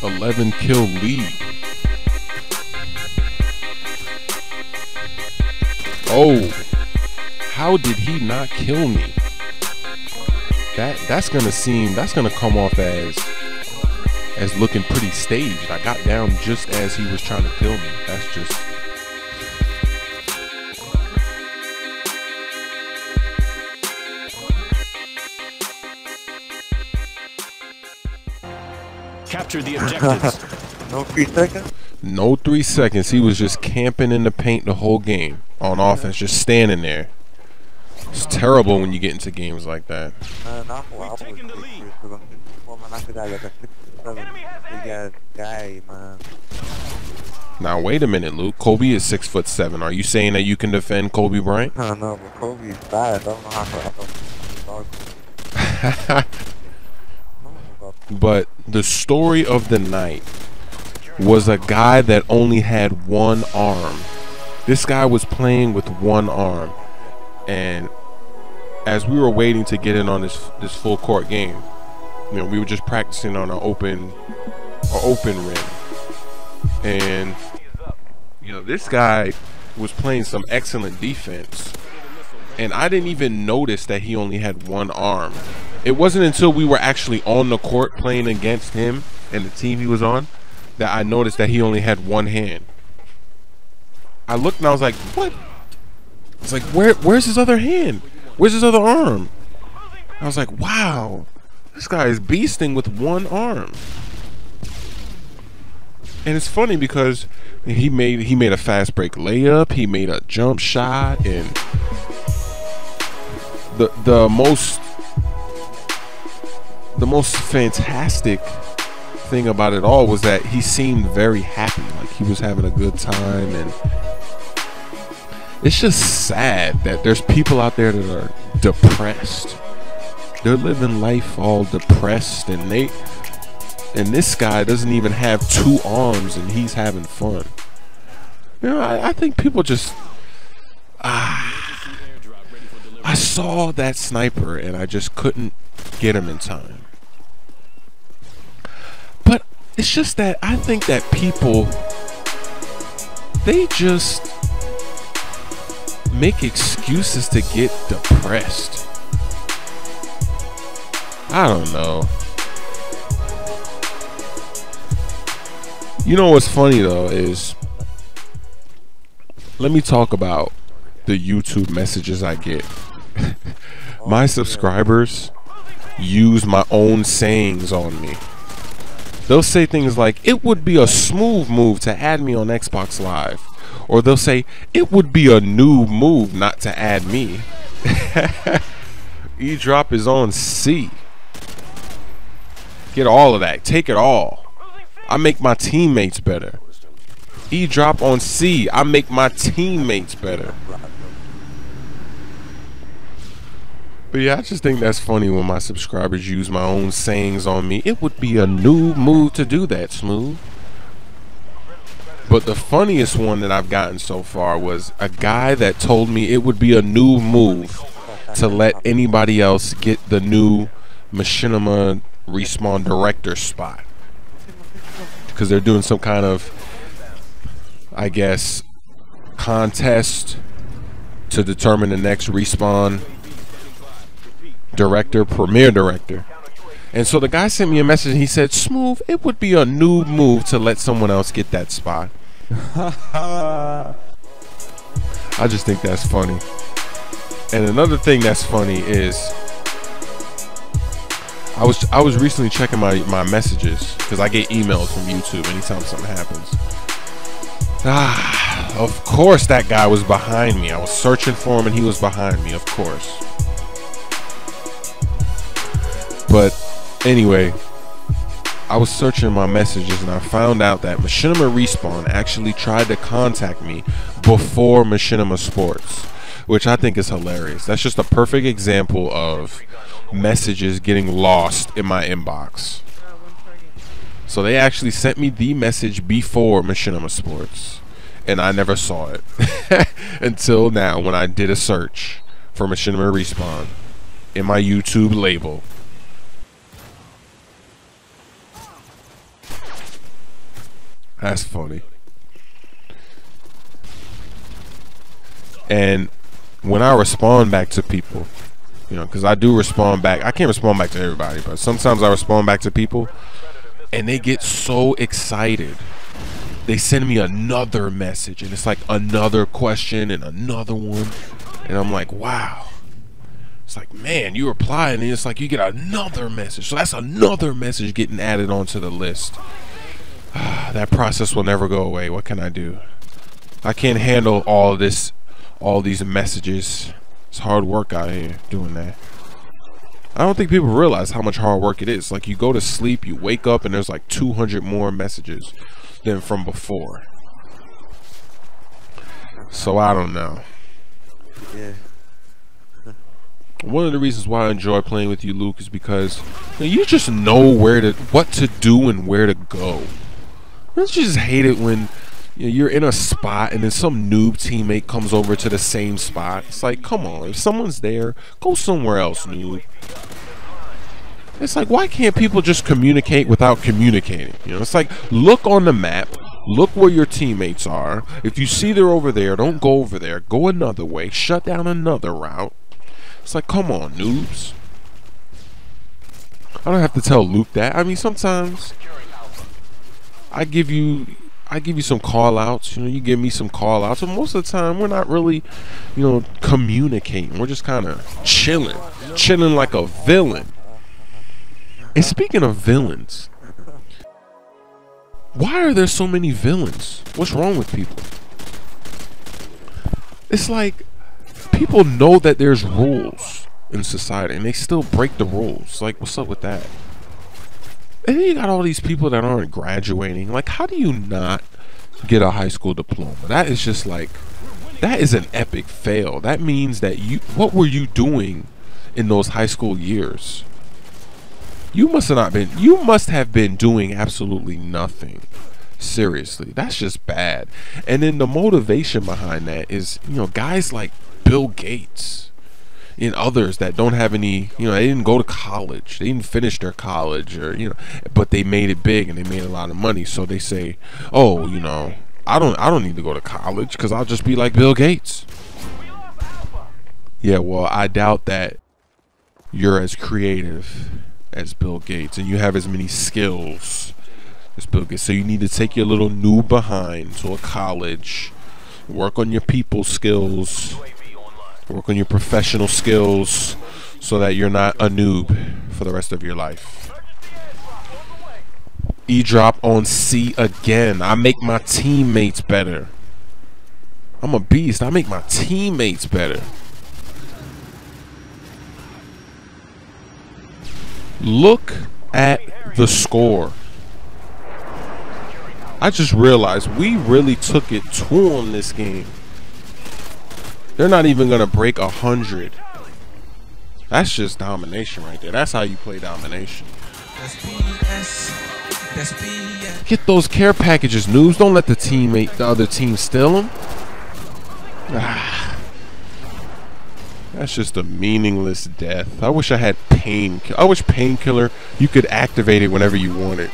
11-kill lead. Oh, how did he not kill me? That's gonna come off as looking pretty staged. I got down just as he was trying to kill me. That's just capture the objectives. No 3 seconds? no 3 seconds. He was just camping in the paint the whole game on offense, just standing there. It's terrible when you get into games like that. Now wait a minute, Luke. Kobe is 6'7". Are you saying that you can defend Kobe Bryant? I don't know, but Kobe's bad. I don't know how to But the story of the night was a guy that only had one arm. This guy was playing with one arm, and as we were waiting to get in on this full court game, you know, we were just practicing on an open rim, and you know, this guy was playing some excellent defense, and I didn't even notice that he only had one arm. It wasn't until we were actually on the court playing against him and the team he was on that I noticed that he only had one hand. I looked and I was like, what? It's like, where's his other hand? Where's his other arm? I was like, wow, this guy is beasting with one arm. And it's funny because he made a fast break layup, he made a jump shot, and the most fantastic thing about it all was that he seemed very happy, like he was having a good time. And it's just sad that there's people out there that are depressed. They're living life all depressed, and this guy doesn't even have two arms and he's having fun. You know, I think people just I saw that sniper and I just couldn't get him in time. But it's just that I think that people, they just make excuses to get depressed. I don't know. You know what's funny though is, let me talk about the YouTube messages I get. My subscribers use my own sayings on me. They'll say things like, it would be a smooth move to add me on Xbox Live. Or they'll say, it would be a new move not to add me. E-drop is on C. Get all of that. Take it all. I make my teammates better. E-drop on C. I make my teammates better. But yeah, I just think that's funny when my subscribers use my own sayings on me. It would be a new move to do that, Smoove. But the funniest one that I've gotten so far was a guy that told me it would be a new move to let anybody else get the new Machinima Respawn director spot. Because they're doing some kind of, I guess, contest to determine the next Respawn director, premiere director. And so the guy sent me a message and he said, Smoove, it would be a new move to let someone else get that spot. I just think that's funny. And another thing that's funny is I was recently checking my messages because I get emails from YouTube anytime something happens. Of course that guy was behind me. I was searching for him and he was behind me, of course. But anyway, I was searching my messages and I found out that Machinima Respawn actually tried to contact me before Machinima Sports, which I think is hilarious. That's just a perfect example of messages getting lost in my inbox. So they actually sent me the message before Machinima Sports, and I never saw it until now when I did a search for Machinima Respawn in my YouTube label. That's funny. And when I respond back to people, you know, because I do respond back. I can't respond back to everybody, but sometimes I respond back to people and they get so excited. They send me another message and it's like another question and another one. And I'm like, wow. It's like, man, you reply and it's like you get another message. So that's another message getting added onto the list. That process will never go away. What can I do? I can't handle all these messages. It's hard work out here doing that. I don't think people realize how much hard work it is. Like, you go to sleep, you wake up, and there's like 200 more messages than from before. So I don't know. Yeah. One of the reasons why I enjoy playing with you, Luke, is because you just know what to do and where to go. I just hate it when you're in a spot and then some noob teammate comes over to the same spot. It's like, come on, if someone's there, go somewhere else, noob. It's like, why can't people just communicate without communicating? You know, it's like, look on the map, look where your teammates are. If you see they're over there, don't go over there. Go another way, shut down another route. It's like, come on, noobs. I don't have to tell Luke that. I mean, sometimes I give you some call outs, you know, you give me some call outs, and most of the time we're not really, you know, communicating. We're just kind of chilling like a villain. And speaking of villains, why are there so many villains? What's wrong with people? It's like people know that there's rules in society and they still break the rules. Like, what's up with that? And then you got all these people that aren't graduating. Like, how do you not get a high school diploma? That is just like, that is an epic fail. That means that what were you doing in those high school years? You must have been doing absolutely nothing. Seriously, that's just bad. And then the motivation behind that is, you know, guys like Bill Gates and others that don't have any, you know, they didn't go to college, they didn't finish their college, or, you know, but they made it big and they made a lot of money. So they say, oh, you know, I don't need to go to college because I'll just be like Bill Gates. Yeah, well, I doubt that you're as creative as Bill Gates and you have as many skills as Bill Gates. So you need to take your little noob behind to a college, work on your people skills, work on your professional skills, so that you're not a noob for the rest of your life. E-drop on C again. I make my teammates better. I'm a beast. I make my teammates better. Look at the score. I just realized we really took it to them this game. They're not even gonna break 100. That's just domination right there. That's how you play domination. Get those care packages, noobs. Don't let the other team steal them. That's just a meaningless death. I wish I had I wish painkiller, you could activate it whenever you want it.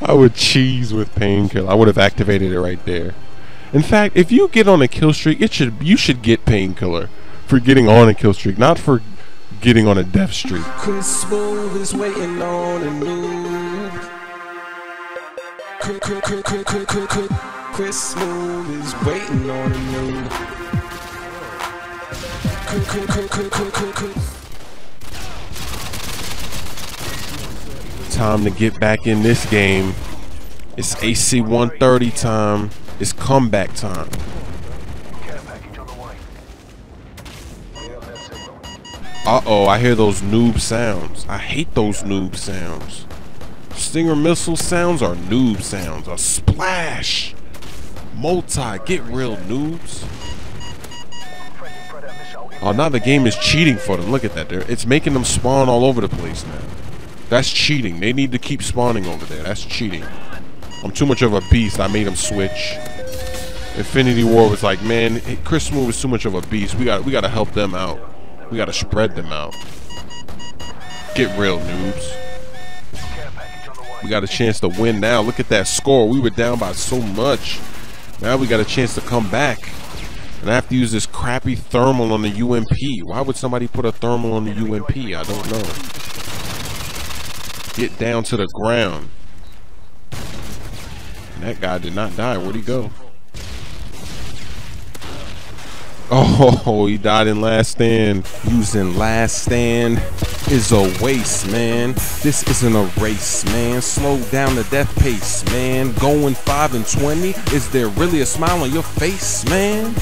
I would cheese with painkiller. I would have activated it right there. In fact, if you get on a kill streak, you should get painkiller for getting on a kill streak, not for getting on a death streak. Smoove is waiting on a noob. Smoove is waiting on a noob. Time to get back in this game. It's AC 130 time. It's comeback time. Uh-oh, I hear those noob sounds. I hate those noob sounds. Stinger missile sounds are noob sounds. A splash. Multi, get real, noobs. Oh, now the game is cheating for them. Look at that. It's making them spawn all over the place now. That's cheating. They need to keep spawning over there. That's cheating. I'm too much of a beast. I made him switch. Infinity War was like, man, Chris Smoove is too much of a beast. We got to help them out. We got to spread them out. Get real, noobs. We got a chance to win now. Look at that score. We were down by so much. Now we got a chance to come back. And I have to use this crappy thermal on the UMP. Why would somebody put a thermal on the UMP? I don't know. Get down to the ground. And that guy did not die. Where'd he go? Oh, he died in last stand. Using last stand is a waste, man. This isn't a race, man. Slow down the death pace, man. Going 5 and 20. Is there really a smile on your face, man?